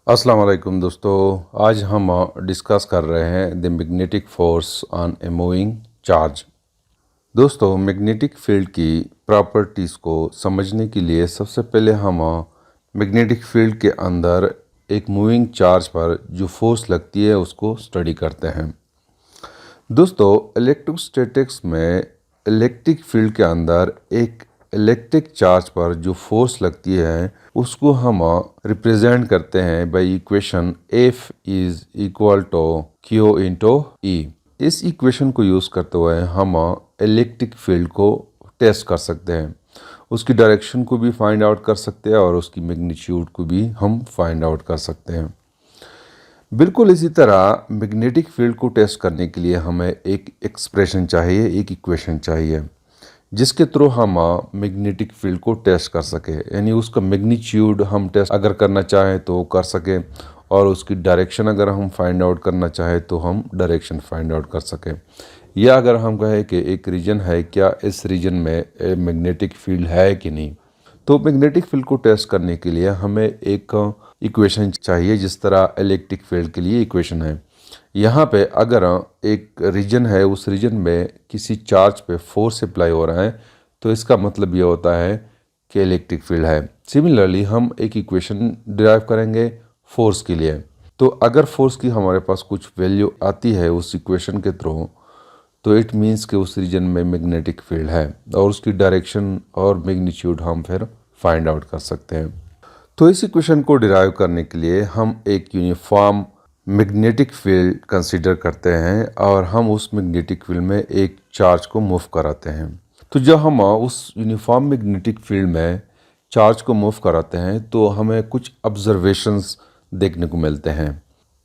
अस्सलाम वालेकुम दोस्तों। आज हम डिस्कस कर रहे हैं the magnetic force on a moving charge. दोस्तों, मैग्नेटिक फील्ड की प्रॉपर्टीज़ को समझने के लिए सबसे पहले हम मैग्नेटिक फील्ड के अंदर एक मूविंग चार्ज पर जो फोर्स लगती है उसको स्टडी करते हैं। दोस्तों, इलेक्ट्रोस्टैटिक्स में इलेक्ट्रिक फील्ड के अंदर एक इलेक्ट्रिक चार्ज पर जो फोर्स लगती है उसको हम रिप्रेजेंट करते हैं by equation F is equal to Q into E। इस इक्वेशन को यूज़ करते हुए हम इलेक्ट्रिक फील्ड को टेस्ट कर सकते हैं, उसकी डायरेक्शन को भी फाइंड आउट कर सकते हैं और उसकी मैग्नीट्यूड को भी हम फाइंड आउट कर सकते हैं। बिल्कुल इसी तरह मैग्नेटिक फील्ड को टेस्ट करने के लिए हमें एक एक्सप्रेशन चाहिए, एक इक्वेशन चाहिए जिसके थ्रू हम मैग्नेटिक फील्ड को टेस्ट कर सके, यानी उसका मैग्नीट्यूड हम टेस्ट अगर करना चाहें तो कर सके और उसकी डायरेक्शन अगर हम फाइंड आउट करना चाहें तो हम डायरेक्शन फाइंड आउट कर सके। या अगर हम कहें कि एक रीजन है, क्या इस रीजन में मैग्नेटिक फील्ड है कि नहीं। तो मैग्नेटिक फील्ड को टेस्ट करने के लिए हमें एक इक्वेशन चाहिए, जिस तरह इलेक्ट्रिक फील्ड के लिए इक्वेशन है। यहाँ पे अगर एक रीजन है, उस रीजन में किसी चार्ज पे फोर्स अप्लाई हो रहा है तो इसका मतलब ये होता है कि इलेक्ट्रिक फील्ड है। सिमिलरली हम एक इक्वेशन डिराइव करेंगे फोर्स के लिए। तो अगर फोर्स की हमारे पास कुछ वैल्यू आती है उस इक्वेशन के थ्रू, तो इट मीन्स कि उस रीजन में मैग्नेटिक फील्ड है और उसकी डायरेक्शन और मैग्नीट्यूड हम फिर फाइंड आउट कर सकते हैं। तो इस इक्वेशन को डिराइव करने के लिए हम एक यूनिफॉर्म मैग्नेटिक फील्ड कंसीडर करते हैं और हम उस मैग्नेटिक फील्ड में एक चार्ज को मूव कराते हैं। तो जब हम उस यूनिफॉर्म मैग्नेटिक फील्ड में चार्ज को मूव कराते हैं तो हमें कुछ ऑब्जर्वेशंस देखने को मिलते हैं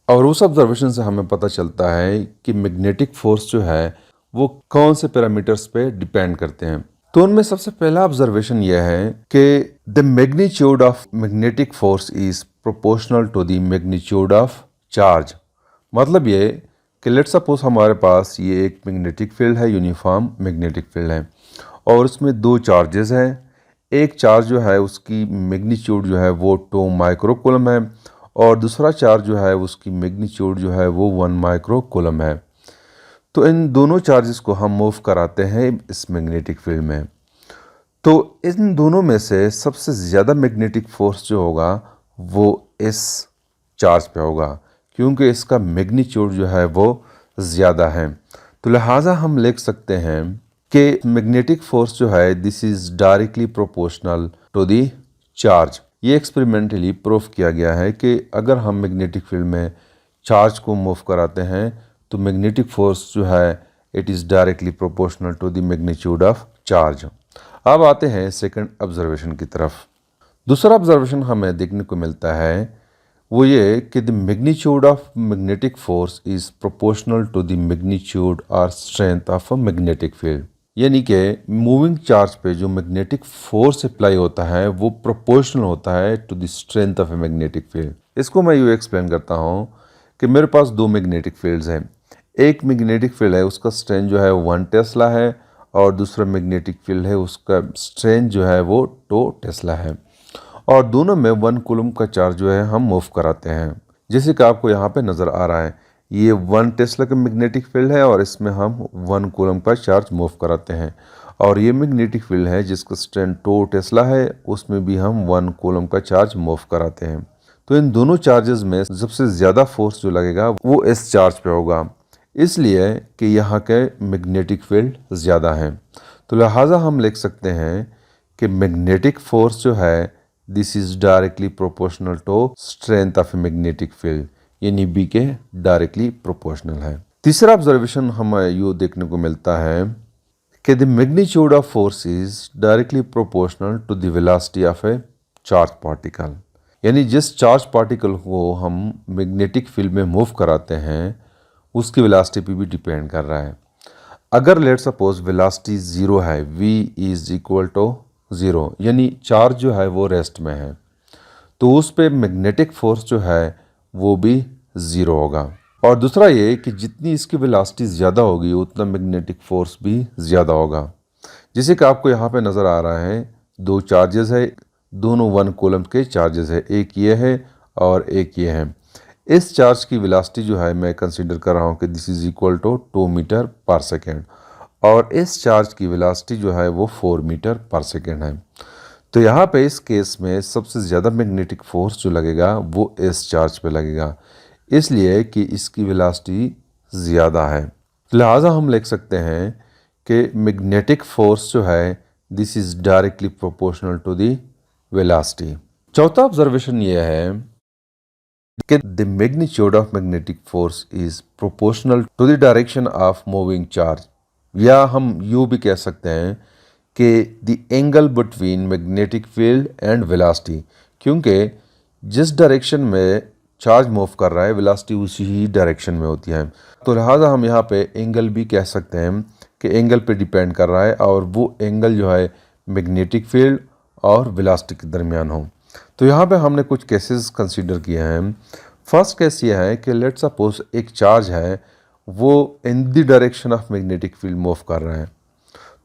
और उस ऑब्जर्वेशन से हमें पता चलता है कि मैग्नेटिक फोर्स जो है वो कौन से पैरामीटर्स पे डिपेंड करते हैं। तो उनमें सबसे पहला ऑब्जर्वेशन यह है कि the magnitude of magnetic force is proportional to the magnitude of charge. मतलब ये कि लेट्स सपोज हमारे पास ये एक मैग्नेटिक फील्ड है, यूनिफॉर्म मैग्नेटिक फील्ड है और उसमें दो चार्जेस हैं। एक चार्ज जो है उसकी मैग्नीट्यूड जो है वो 2 माइक्रो कूलम है और दूसरा चार्ज जो है उसकी मैग्नीट्यूड जो है वो 1 माइक्रो कूलम है। तो इन दोनों चार्जेस को हम मूव कराते हैं इस मैग्नेटिक फील्ड में। तो इन दोनों में से सबसे ज़्यादा मैग्नेटिक फोर्स जो होगा वो इस चार्ज पे होगा, क्योंकि इसका मैग्नीट्यूड जो है वो ज़्यादा है। तो लिहाजा हम लिख सकते हैं कि मैग्नेटिक फोर्स जो है this is directly proportional to the charge. ये एक्सपेरिमेंटली प्रूफ किया गया है कि अगर हम मैग्नेटिक फील्ड में चार्ज को मूव कराते हैं तो मैग्नेटिक फोर्स जो है it is directly proportional to the magnitude of charge. अब आते हैं सेकंड ऑब्जर्वेशन की तरफ। दूसरा ऑब्जर्वेशन हमें देखने को मिलता है वो ये कि the magnitude of magnetic force is proportional to the magnitude और strength of a magnetic field. यानी कि मूविंग चार्ज पे जो मैग्नेटिक फोर्स अप्लाई होता है वो प्रोपोर्शनल होता है to the strength of a magnetic field. इसको मैं यूँ एक्सप्लेन करता हूँ कि मेरे पास दो मैग्नेटिक फील्ड्स हैं। एक मैग्नेटिक फील्ड है उसका स्ट्रेंथ जो है 1 टेस्ला है और दूसरा मैग्नेटिक फील्ड है उसका स्ट्रेंथ जो है वो 2 टेस्ला है और दोनों में 1 कूलम का चार्ज जो है हम मूव कराते हैं। जैसे कि आपको यहाँ पे नज़र आ रहा है, ये 1 टेस्ला का मैग्नेटिक फील्ड है और इसमें हम 1 कूलम का चार्ज मूव कराते हैं और ये मैग्नेटिक फील्ड है जिसका स्ट्रेंथ 2 टेस्ला है, उसमें भी हम 1 कूलम का चार्ज मूव कराते हैं। तो इन दोनों चार्जेस में सबसे ज़्यादा फोर्स जो लगेगा वो इस चार्ज पे होगा, इसलिए कि यहाँ के मैग्नेटिक फील्ड ज़्यादा है। तो लिहाजा हम लिख सकते हैं कि मैग्नेटिक फोर्स जो है this is directly proportional to strength of a magnetic field, यानी बी के डायरेक्टली प्रोपोर्शनल है। तीसरा ऑब्जर्वेशन हमें यूँ देखने को मिलता है कि the magnitude of force is directly proportional to the velocity of a charge particle. यानी जिस चार्ज पार्टिकल को हम मैग्नेटिक फील्ड में मूव कराते हैं उसकी वेलोसिटी पे भी डिपेंड कर रहा है। अगर लेट सपोज वेलोसिटी 0 है, v इज इक्वल टू 0, यानी चार्ज जो है वो रेस्ट में है, तो उस पे मैग्नेटिक फोर्स जो है वो भी 0 होगा। और दूसरा ये कि जितनी इसकी वेलोसिटी ज़्यादा होगी उतना मैग्नेटिक फोर्स भी ज़्यादा होगा। जैसे कि आपको यहाँ पे नज़र आ रहा है, दो चार्जेस है, दोनों 1 कूलम के चार्जेस है, एक ये है और एक ये है। इस चार्ज की वेलोसिटी जो है मैं कंसीडर कर रहा हूँ कि this is equal to 2 meter per second, और इस चार्ज की वेलोसिटी जो है वो 4 मीटर पर सेकेंड है। तो यहाँ पे इस केस में सबसे ज़्यादा मैग्नेटिक फोर्स जो लगेगा वो इस चार्ज पे लगेगा, इसलिए कि इसकी वेलोसिटी ज़्यादा है। लिहाजा हम लिख सकते हैं कि मैग्नेटिक फोर्स जो है this is directly proportional to the velocity. चौथा ऑब्जर्वेशन ये है कि the magnitude of magnetic force is proportional to the direction of moving charge, या हम यूँ भी कह सकते हैं कि the angle between magnetic field and velocity, क्योंकि जिस डायरेक्शन में चार्ज मूव कर रहा है वेलोसिटी उसी ही डायरेक्शन में होती है। तो लिहाजा हम यहाँ पे एंगल भी कह सकते हैं कि एंगल पे डिपेंड कर रहा है, और वो एंगल जो है मैग्नेटिक फील्ड और वेलोसिटी के दरमियान हो। तो यहाँ पे हमने कुछ केसेस कंसीडर किए हैं। फर्स्ट केस ये है कि लेट्स सपोज एक चार्ज है वो इन the direction of magnetic field move कर रहा है,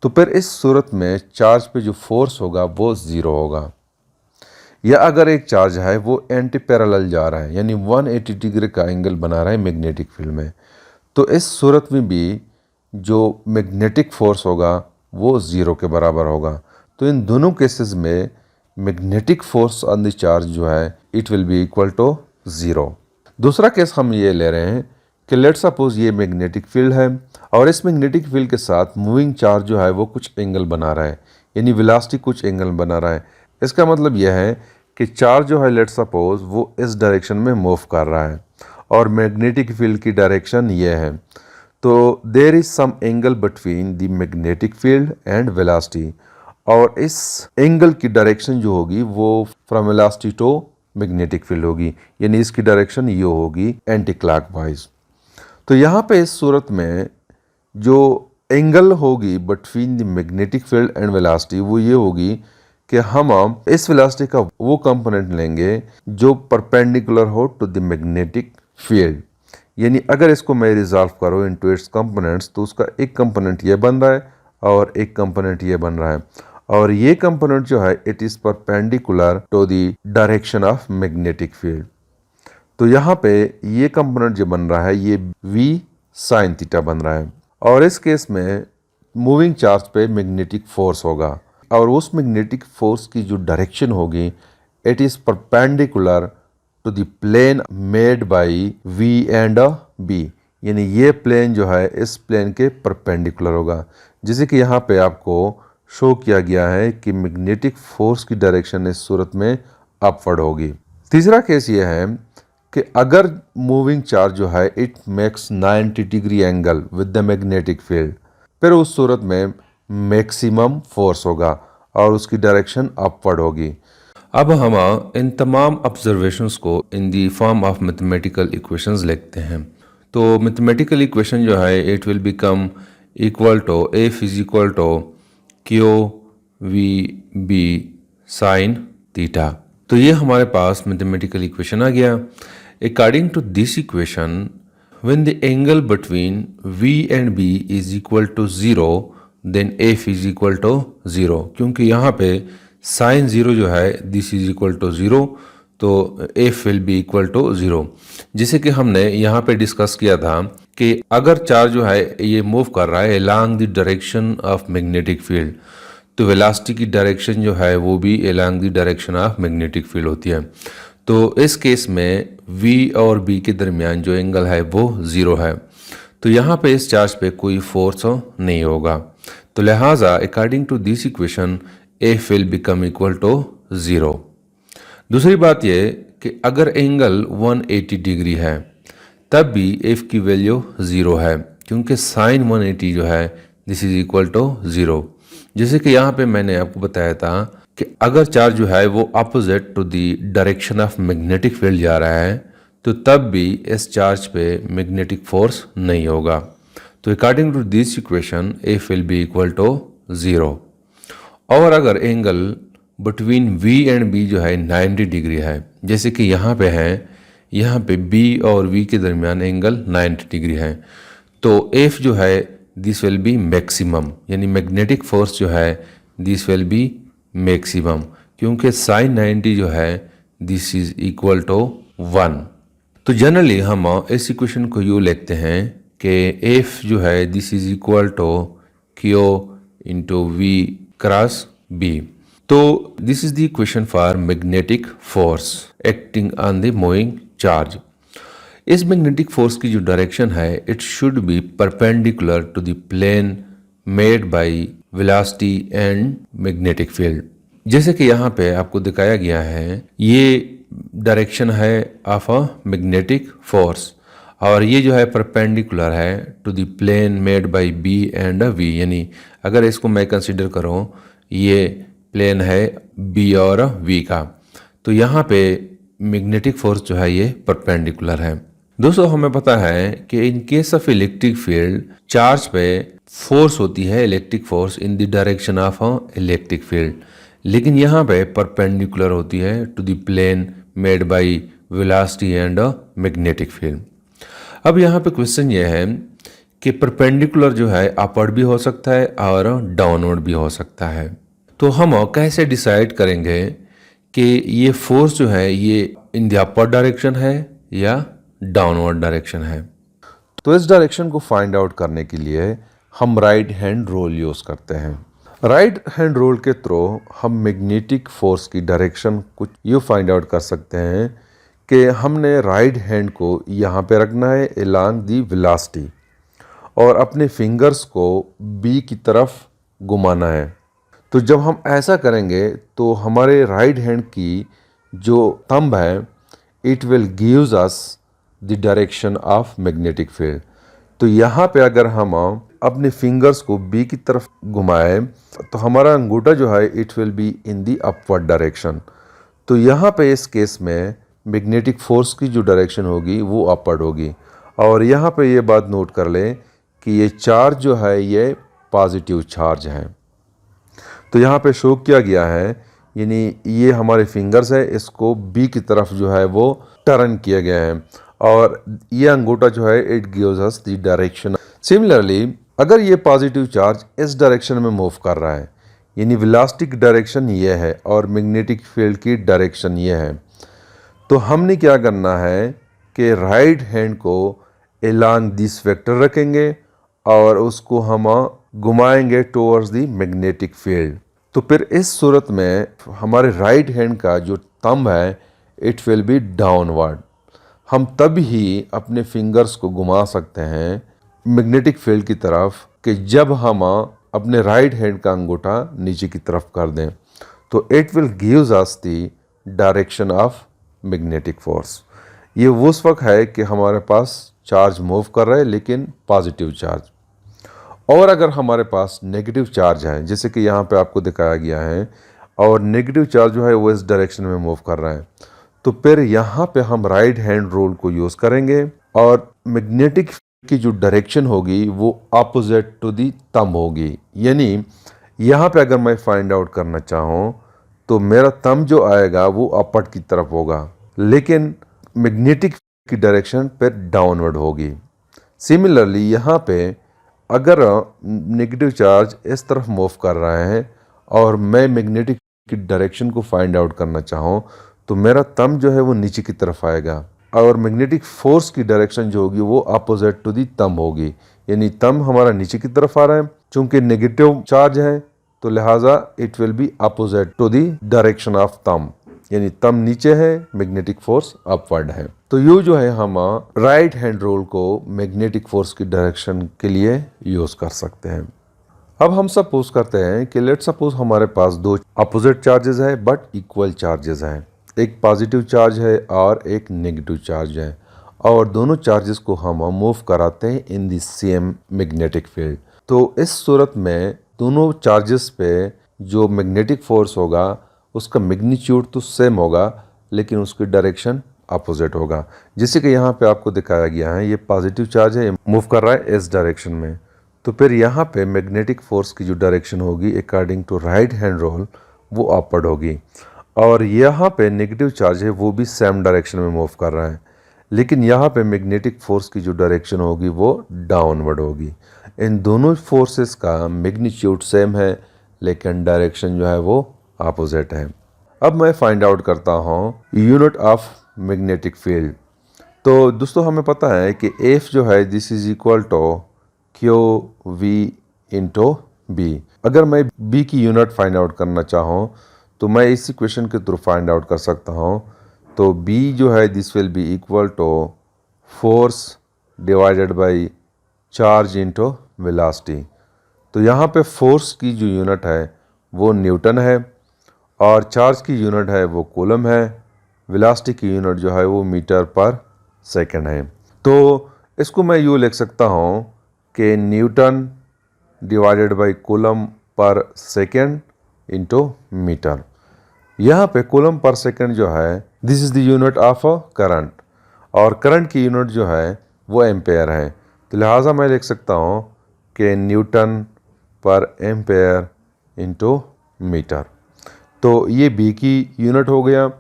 तो फिर इस सूरत में चार्ज पे जो फोर्स होगा वो ज़ीरो होगा। या अगर एक चार्ज है वो एंटी पैरेलल जा रहा है, यानी 180 डिग्री का एंगल बना रहा है मैग्नेटिक फील्ड में, तो इस सूरत में भी जो मैग्नेटिक फोर्स होगा वो ज़ीरो के बराबर होगा। तो इन दोनों केसेस में magnetic force on the charge जो है it will be equal to zero. दूसरा केस हम ये ले रहे हैं कि लेट्स सपोज ये मैग्नेटिक फील्ड है, और इस मैग्नेटिक फील्ड के साथ मूविंग चार्ज जो है वो कुछ एंगल बना रहा है, यानी वेलोसिटी कुछ एंगल बना रहा है। इसका मतलब यह है कि चार्ज जो है लेट्स सपोज वो इस डायरेक्शन में मूव कर रहा है, और मैग्नेटिक फील्ड की डायरेक्शन ये है। तो there is some angle between the magnetic field and velocity, और इस एंगल की डायरेक्शन जो होगी वो from velocity to magnetic field होगी, यानी इसकी डायरेक्शन ये होगी एंटी क्लॉकवाइज। तो यहाँ पे इस सूरत में जो एंगल होगी between the magnetic field and velocity वो ये होगी कि हम इस वेलोसिटी का वो कंपोनेंट लेंगे जो परपेंडिकुलर हो टू द मैग्नेटिक फील्ड। यानी अगर इसको मैं रिजॉल्व करूँ इनटू इट्स कंपोनेंट्स, तो उसका एक कंपोनेंट ये बन रहा है और एक कंपोनेंट ये बन रहा है, और ये कंपोनेंट जो है it is perpendicular to the direction of magnetic field. तो यहाँ पे ये कंपोनेंट जो बन रहा है ये v साइन थीटा बन रहा है, और इस केस में मूविंग चार्ज पे मैग्नेटिक फोर्स होगा, और उस मैग्नेटिक फोर्स की जो डायरेक्शन होगी it is perpendicular to the plane made by v and b, यानी ये प्लेन जो है इस प्लेन के परपेंडिकुलर होगा, जैसे कि यहाँ पे आपको शो किया गया है कि मैग्नेटिक फोर्स की डायरेक्शन इस सूरत में अपवर्ड होगी। तीसरा केस ये है कि अगर मूविंग चार्ज जो है it makes 90 degree angle with the magnetic field, फिर उस सूरत में मैक्सिमम फोर्स होगा और उसकी डायरेक्शन अपवर्ड होगी। अब हम इन तमाम ऑब्जर्वेशंस को in the form of mathematical equations लिखते हैं। तो मैथमेटिकल इक्वेशन जो है it will become equal to F is equal to Q V B sine theta. तो ये हमारे पास मैथमेटिकल इक्वेशन आ गया। According to this equation when the angle between v and b is equal to zero then f is equal to zero, क्योंकि यहाँ पे sine zero जो है this is equal to zero, तो f will be equal to zero. जैसे कि हमने यहाँ पे डिस्कस किया था कि अगर चार्ज जो है ये मूव कर रहा है along the direction of magnetic field, तो वेलोसिटी की डायरेक्शन जो है वो भी along the direction of magnetic field होती है। तो इस केस में v और b के दरमियान जो एंगल है वो ज़ीरो है, तो यहाँ पे इस चार्ज पे कोई फोर्स नहीं होगा। तो लिहाजा according to this equation f will become equal to zero. दूसरी बात ये कि अगर एंगल 180 डिग्री है तब भी f की वैल्यू ज़ीरो है, क्योंकि साइन 180 जो है this is equal to zero. जैसे कि यहाँ पे मैंने आपको बताया था कि अगर चार्ज जो है वो opposite to the direction of magnetic field जा रहा है तो तब भी इस चार्ज पे मैग्नेटिक फोर्स नहीं होगा। तो according to this equation f will be equal to zero. और अगर angle between v and b जो है 90 डिग्री है, जैसे कि यहाँ पे है, यहाँ पे b और v के दरमियान एंगल 90 डिग्री है, तो f जो है दिस विल बी मैक्सिमम, यानी मैग्नेटिक फोर्स जो है दिस विल बी मैक्सिमम, क्योंकि साइन 90 जो है दिस इज इक्वल टू 1। तो जनरली हम इस इक्वेशन को यूँ लिखते हैं कि एफ जो है this is equal to Q into V cross B. तो this is the equation for magnetic force acting on the moving charge. इस मैग्नेटिक फोर्स की जो डायरेक्शन है it should be perpendicular to the plane made by velocity and magnetic field. जैसे कि यहाँ पे आपको दिखाया गया है ये डायरेक्शन है ऑफ अ मैग्नेटिक फोर्स और ये जो है परपेंडिकुलर है to the plane made by B and V. यानी अगर इसको मैं कंसीडर करूँ ये प्लेन है बी और वी का, तो यहाँ पे मैग्नेटिक फोर्स जो है ये परपेंडिकुलर है। दोस्तों हमें पता है कि in case of electric field charge पे फोर्स होती है electric force in the direction of electric field, लेकिन यहाँ पे परपेंडिकुलर होती है to the plane made by velocity and magnetic field. अब यहाँ पे क्वेश्चन ये है कि परपेंडिकुलर जो है अपवर्ड भी हो सकता है और डाउनवर्ड भी हो सकता है। तो हम कैसे डिसाइड करेंगे कि ये फोर्स जो है ये इन द अपवर्ड डायरेक्शन है या डाउनवर्ड डायरेक्शन है। तो इस डायरेक्शन को फाइंड आउट करने के लिए हम राइट हैंड रूल यूज़ करते हैं। राइट हैंड रूल के थ्रू हम मैग्नेटिक फोर्स की डायरेक्शन कुछ यूँ फाइंड आउट कर सकते हैं कि हमने राइट हैंड को यहाँ पे रखना है अलोंग दी वेलोसिटी और अपने फिंगर्स को बी की तरफ घुमाना है। तो जब हम ऐसा करेंगे तो हमारे राइट हैंड की जो थंब है it will gives us the direction of magnetic field. तो यहाँ पे अगर हम अपने फिंगर्स को बी की तरफ घुमाएं तो हमारा अंगूठा जो है it will be in the upward direction. तो यहाँ पे इस केस में मैग्नेटिक फोर्स की जो डायरेक्शन होगी वो अपवर्ड होगी। और यहाँ पे ये बात नोट कर लें कि ये चार्ज जो है ये पॉजिटिव चार्ज है। तो यहाँ पे शो किया गया है यानी ये हमारे फिंगर्स है इसको बी की तरफ जो है वो टर्न किया गया है और ये अंगूठा जो है it gives us the direction. Similarly अगर ये पॉजिटिव चार्ज इस डायरेक्शन में मूव कर रहा है यानी वेलोसिटी की डायरेक्शन ये है और मैग्नेटिक फील्ड की डायरेक्शन ये है, तो हमने क्या करना है कि राइट हैंड को अलोंग दिस वेक्टर रखेंगे और उसको हम घुमाएंगे टुवर्ड्स द मैग्नेटिक फील्ड। तो फिर इस सूरत में हमारे राइट हैंड का जो थंब है इट विल बी डाउनवर्ड। हम तब ही अपने फिंगर्स को घुमा सकते हैं मैग्नेटिक फील्ड की तरफ कि जब हम अपने राइट हैंड का अंगूठा नीचे की तरफ कर दें, तो it will gives us the direction of magnetic force. ये उस वक्त है कि हमारे पास चार्ज मूव कर रहा है लेकिन पॉजिटिव चार्ज। और अगर हमारे पास नेगेटिव चार्ज है जैसे कि यहाँ पे आपको दिखाया गया है और नेगेटिव चार्ज जो है वो इस डायरेक्शन में मूव कर रहा है, तो फिर यहाँ पे हम राइट हैंड रूल को यूज़ करेंगे और मैग्नेटिक की जो डायरेक्शन होगी वो अपोजिट टू दी थंब होगी। यानी यहाँ पे अगर मैं फाइंड आउट करना चाहूँ तो मेरा थंब जो आएगा वो अपवर्ड की तरफ होगा लेकिन मैग्नेटिक की डायरेक्शन पर डाउनवर्ड होगी। सिमिलरली यहाँ पे अगर नेगेटिव चार्ज इस तरफ मूव कर रहा है और मैं मैग्नेटिक की डायरेक्शन को फाइंड आउट करना चाहूँ तो मेरा थंब जो है वो नीचे की तरफ आएगा और मैग्नेटिक फोर्स की डायरेक्शन जो होगी वो अपोजिट टू दी थंब होगी। यानी थंब हमारा नीचे की तरफ आ रहा है, चूंकि नेगेटिव चार्ज है तो लिहाजा it will be opposite to the direction of thumb, यानी थंब नीचे है मैग्नेटिक फोर्स अपवर्ड है। तो ये जो है हम राइट हैंड रूल को मैग्नेटिक फोर्स की डायरेक्शन के लिए यूज कर सकते हैं। अब हम सपोज करते हैं कि लेट सपोज हमारे पास दो अपोजिट चार्जेस है बट इक्वल चार्जेस हैं, एक पॉजिटिव चार्ज है और एक नेगेटिव चार्ज है और दोनों चार्जेस को हम मूव कराते हैं in the same magnetic field. तो इस सूरत में दोनों चार्जेस पे जो मैग्नेटिक फोर्स होगा उसका मैग्नीट्यूड तो सेम होगा लेकिन उसकी डायरेक्शन अपोजिट होगा। जैसे कि यहाँ पे आपको दिखाया गया है ये पॉजिटिव चार्ज है, ये मूव कर रहा है इस डायरेक्शन में, तो फिर यहाँ पे मैग्नेटिक फोर्स की जो डायरेक्शन होगी according to right hand rule वो अपवर्ड होगी और यहाँ पे नेगेटिव चार्ज है वो भी सेम डायरेक्शन में मूव कर रहा है लेकिन यहाँ पे मैग्नेटिक फोर्स की जो डायरेक्शन होगी वो डाउनवर्ड होगी। इन दोनों फोर्सेस का मैग्नीट्यूड सेम है लेकिन डायरेक्शन जो है वो अपोजिट है। अब मैं फाइंड आउट करता हूँ यूनिट ऑफ मैग्नेटिक फील्ड। तो दोस्तों हमें पता है कि F जो है this is equal to Q V into B. अगर मैं B की यूनिट फाइंड आउट करना चाहूँ तो मैं इस इक्वेशन के थ्रू फाइंड आउट कर सकता हूँ। तो B जो है this will be equal to force divided by charge into velocity. तो यहाँ पे फोर्स की जो यूनिट है वो न्यूटन है और चार्ज की यूनिट है वो कूलम है। वेलोसिटी की यूनिट जो है वो मीटर पर सेकंड है। तो इसको मैं यूँ लिख सकता हूँ कि newton divided by coulomb per second into meter. यहाँ पे कूलम पर सेकंड जो है this is the unit of current और करंट की यूनिट जो है वो एम्पेयर है। तो लिहाजा मैं लिख सकता हूँ कि Newton per ampere into metre. तो ये बी की यूनिट हो गया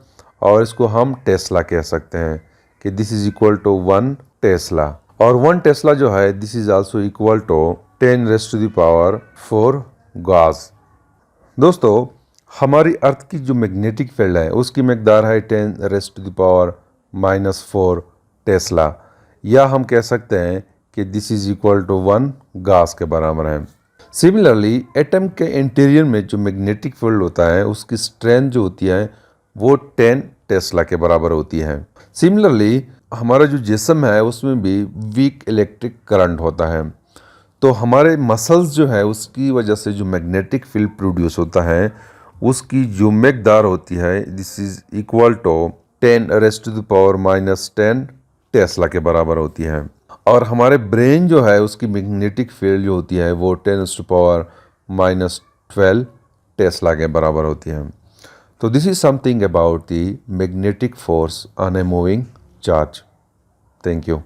और इसको हम टेस्ला कह सकते हैं कि this is equal to 1 tesla. और 1 टेस्ला जो है this is also equal to 10⁻⁴ gauss. दोस्तों हमारी अर्थ की जो मैग्नेटिक फील्ड है उसकी मकदार है 10⁻⁻⁴ टेस्ला, या हम कह सकते हैं कि this is equal to 1 gauss के बराबर है। सिमिलरली एटम के इंटीरियर में जो मैग्नेटिक फील्ड होता है उसकी स्ट्रेंथ जो होती है वो 10 टेस्ला के बराबर होती है। सिमिलरली हमारा जो जिस्म है उसमें भी वीक इलेक्ट्रिक करंट होता है। तो हमारे मसल्स जो है उसकी वजह से जो मैग्नेटिक फील्ड प्रोड्यूस होता है उसकी जो मकदार होती है this is equal to 10⁻⁻10 tesla के बराबर होती है। और हमारे ब्रेन जो है उसकी मैग्नेटिक फील्ड जो होती है वो 10⁻⁻12 टेस्ला के बराबर होती है। तो this is something about the magnetic force on a moving charge. Thank you.